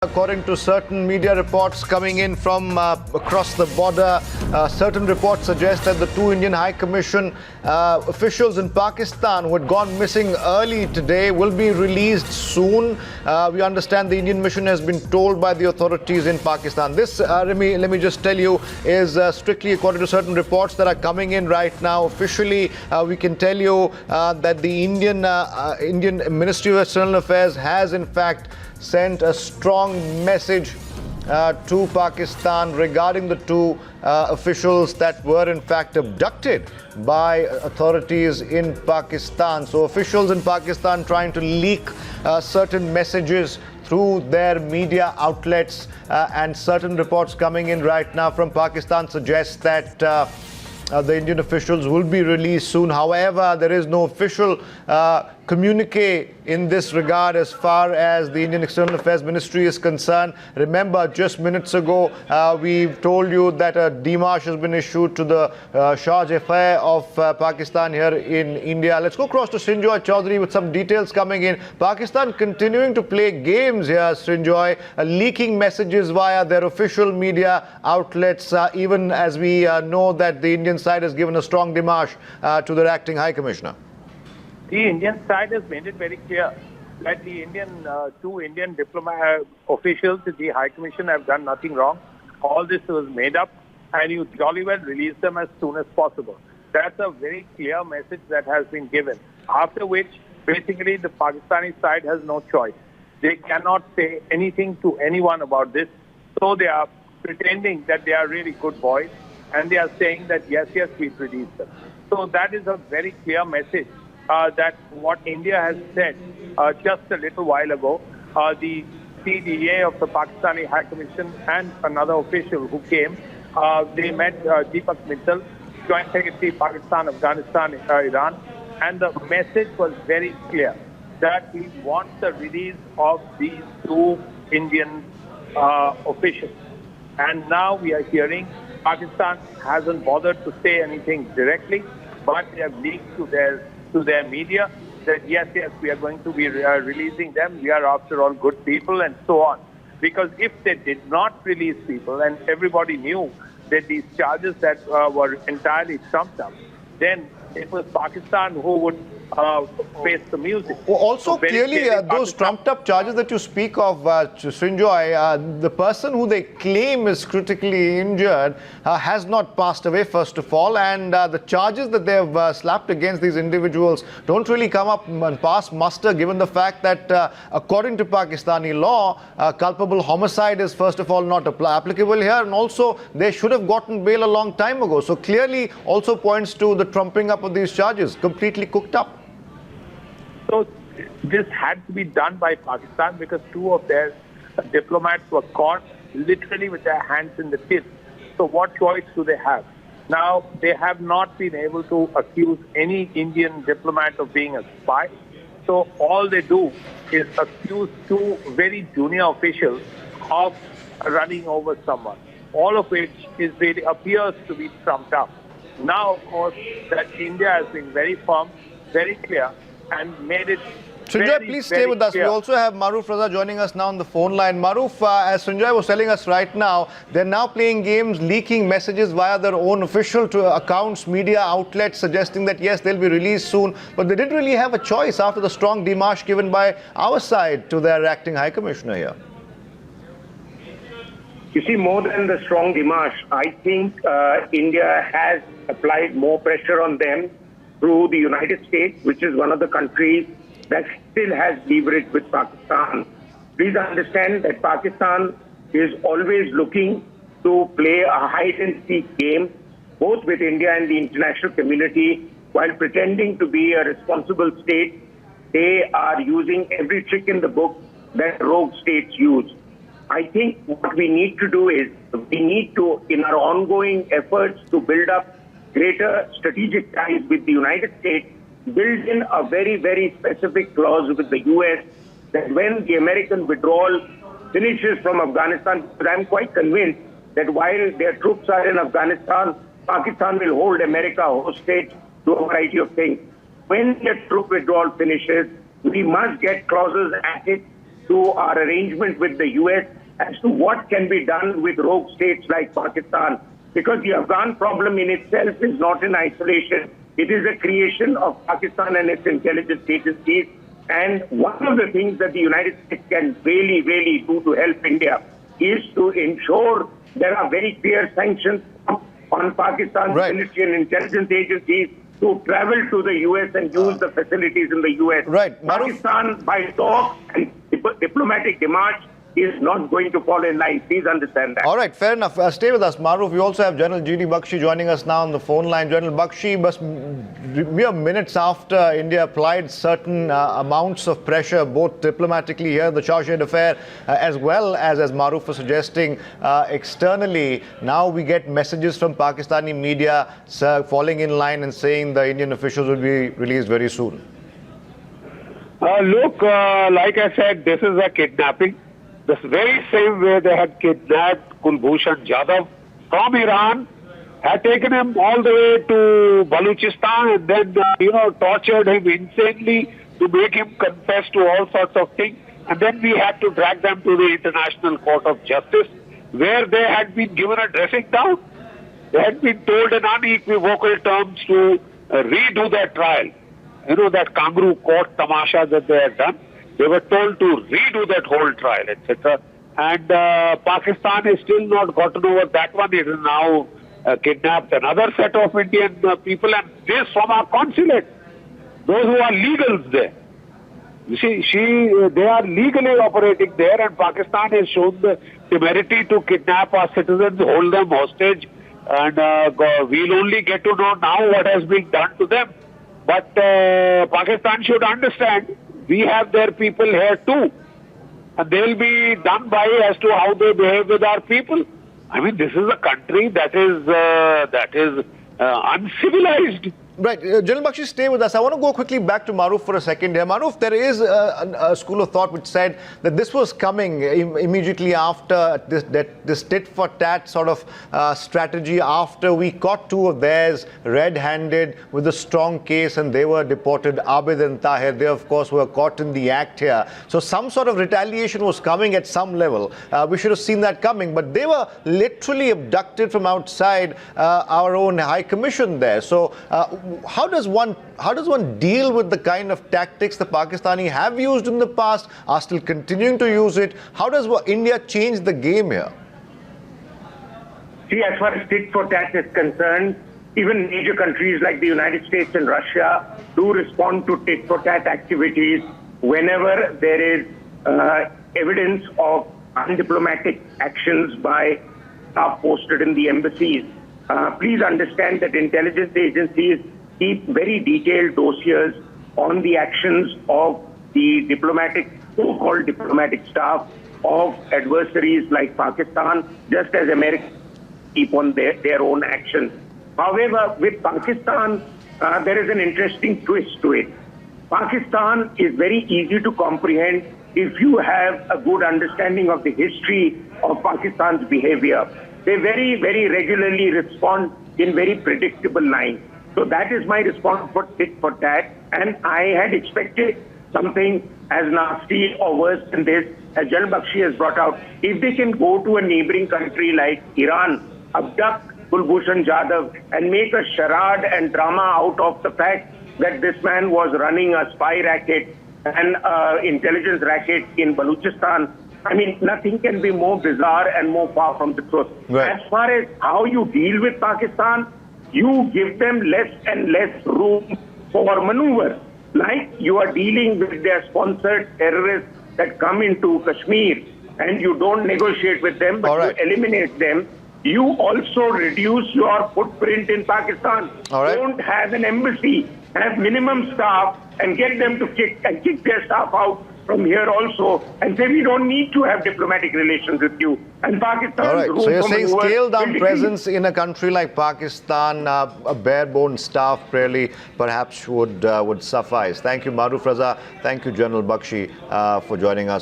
According to certain media reports coming in from across the border, certain reports suggest that the two Indian High Commission officials in Pakistan who had gone missing early today will be released soon. We understand the Indian mission has been told by the authorities in Pakistan. This, let me just tell you, is strictly according to certain reports that are coming in right now. Officially, we can tell you that the Indian Ministry of External Affairs has in fact sent a strong message to Pakistan regarding the two officials that were in fact abducted by authorities in Pakistan. So officials in Pakistan trying to leak certain messages through their media outlets, and certain reports coming in right now from Pakistan suggest that the Indian officials will be released soon. However, there is no official communique in this regard as far as the Indian External Affairs Ministry is concerned. Remember, just minutes ago, we've told you that a demarche has been issued to the Shah-e-Fai of Pakistan here in India. Let's go across to Srinjoy Chaudhary with some details coming in. Pakistan continuing to play games here, Srinjoy, leaking messages via their official media outlets, even as we know that the Indian side has given a strong demarche to their acting High Commissioner. The Indian side has made it very clear that the two Indian diplomat officials at the High Commission have done nothing wrong. All this was made up, and you jolly well release them as soon as possible. That's a very clear message that has been given. After which, basically, the Pakistani side has no choice. They cannot say anything to anyone about this, so they are pretending that they are really good boys, and they are saying that yes, we've released them. So that is a very clear message. That what India has said just a little while ago. The CDA of the Pakistani High Commission and another official who came, they met Diplomats, Joint Secretary Pakistan, Afghanistan, Iran, and the message was very clear that we want the release of these two Indian officials. And now we are hearing Pakistan hasn't bothered to say anything directly, but they have leaked to their media that yes, we are going to be releasing them. We are after all good people and so on. Because if they did not release people and everybody knew that these charges that were entirely trumped up, then it was Pakistan who would face the music. Well, also, so clearly, those trumped-up charges that you speak of, Srinjoy, the person who they claim is critically injured has not passed away, first of all, and the charges that they have slapped against these individuals don't really come up and pass muster, given the fact that, according to Pakistani law, culpable homicide is, first of all, not applicable here, and also they should have gotten bail a long time ago. So clearly also points to the trumping up of these charges, completely cooked up. So this had to be done by Pakistan because two of their diplomats were caught literally with their hands in the till. So what choice do they have? Now, they have not been able to accuse any Indian diplomat of being a spy. So all they do is accuse two very junior officials of running over someone, all of which is really appears to be trumped up. Now, of course, that India has been very firm, very clear, and made it Srinjoy, please stay with us. Clear. We also have Maruf Raza joining us now on the phone line. Maruf, as Srinjoy was telling us right now, they're now playing games, leaking messages via their own official accounts, media outlets, suggesting that yes, they'll be released soon. But they didn't really have a choice after the strong demarche given by our side to their acting High Commissioner here. You see, more than the strong demarche, I think India has applied more pressure on them through the United States, which is one of the countries that still has leverage with Pakistan. Please understand that Pakistan is always looking to play a hide-and-seek game, both with India and the international community, while pretending to be a responsible state. They are using every trick in the book that rogue states use. I think what we need to do is we need to, in our ongoing efforts to build up greater strategic ties with the United States, build in a very, very specific clause with the U.S. that when the American withdrawal finishes from Afghanistan, because I'm quite convinced that while their troops are in Afghanistan, Pakistan will hold America hostage to a variety of things. When the troop withdrawal finishes, we must get clauses at it to our arrangement with the US as to what can be done with rogue states like Pakistan. Because the Afghan problem in itself is not in isolation. It is a creation of Pakistan and its intelligence agencies. And one of the things that the United States can really, really do to help India is to ensure there are very clear sanctions on Pakistan's military and intelligence agencies to travel to the U.S. and use the facilities in the U.S. Pakistan, by talk and diplomatic demarche, is not going to fall in line. Please understand that. All right, fair enough. Stay with us, Maruf. We also have General G.D. Bakshi joining us now on the phone line. General Bakshi, just mere minutes after India applied certain amounts of pressure, both diplomatically here, the charge d'affaires, as well as Maruf was suggesting, externally, now we get messages from Pakistani media falling in line and saying the Indian officials will be released very soon. Look, like I said, this is a kidnapping. The very same way they had kidnapped Kulbhushan Jadhav from Iran, had taken him all the way to Balochistan and then, tortured him insanely to make him confess to all sorts of things. And then we had to drag them to the International Court of Justice, where they had been given a dressing down. They had been told in unequivocal terms to redo their trial. That kangaroo court tamasha that they had done. They were told to redo that whole trial, etc. And Pakistan is still not gotten over that one. It has now kidnapped another set of Indian people, and this from our consulate. Those who are legals there. You see, they are legally operating there, and Pakistan has shown the temerity to kidnap our citizens, hold them hostage, and we'll only get to know now what has been done to them. But Pakistan should understand, we have their people here too. And they'll be done by as to how they behave with our people. I mean, this is a country that is uncivilized. Right. General Bakshi, stay with us. I want to go quickly back to Maruf for a second here. Maruf, there is a school of thought which said that this was coming immediately after this tit-for-tat sort of strategy, after we caught two of theirs red-handed with a strong case and they were deported, Abid and Tahir. They, of course, were caught in the act here. So some sort of retaliation was coming at some level. We should have seen that coming. But they were literally abducted from outside our own High Commission there. So how does one deal with the kind of tactics the Pakistani have used in the past, are still continuing to use it? How does India change the game here? See, as far as tit-for-tat is concerned, even major countries like the United States and Russia do respond to tit-for-tat activities whenever there is evidence of undiplomatic actions by staff posted in the embassies. Please understand that intelligence agencies keep very detailed dossiers on the actions of the so-called diplomatic staff of adversaries like Pakistan, just as America keep on their own actions. However, with Pakistan, there is an interesting twist to it. Pakistan is very easy to comprehend if you have a good understanding of the history of Pakistan's behavior. They very, very regularly respond in very predictable lines. So that is my response for tit-for-tat. And I had expected something as nasty or worse than this, as General Bakshi has brought out. If they can go to a neighboring country like Iran, abduct Kulbhushan Jadhav and make a charade and drama out of the fact that this man was running a spy racket and intelligence racket in Balochistan, I mean, nothing can be more bizarre and more far from the truth. Right. As far as how you deal with Pakistan, you give them less and less room for maneuver. Like you are dealing with their sponsored terrorists that come into Kashmir and you don't negotiate with them, but you eliminate them. You also reduce your footprint in Pakistan. Don't have an embassy, have minimum staff and get them to kick their staff out from here also and say we don't need to have diplomatic relations with you. And Pakistan. All right. So you're saying scale down presence in a country like Pakistan, a bare-bone staff really perhaps would suffice. Thank you, Maruf Raza. Thank you, General Bakshi, for joining us.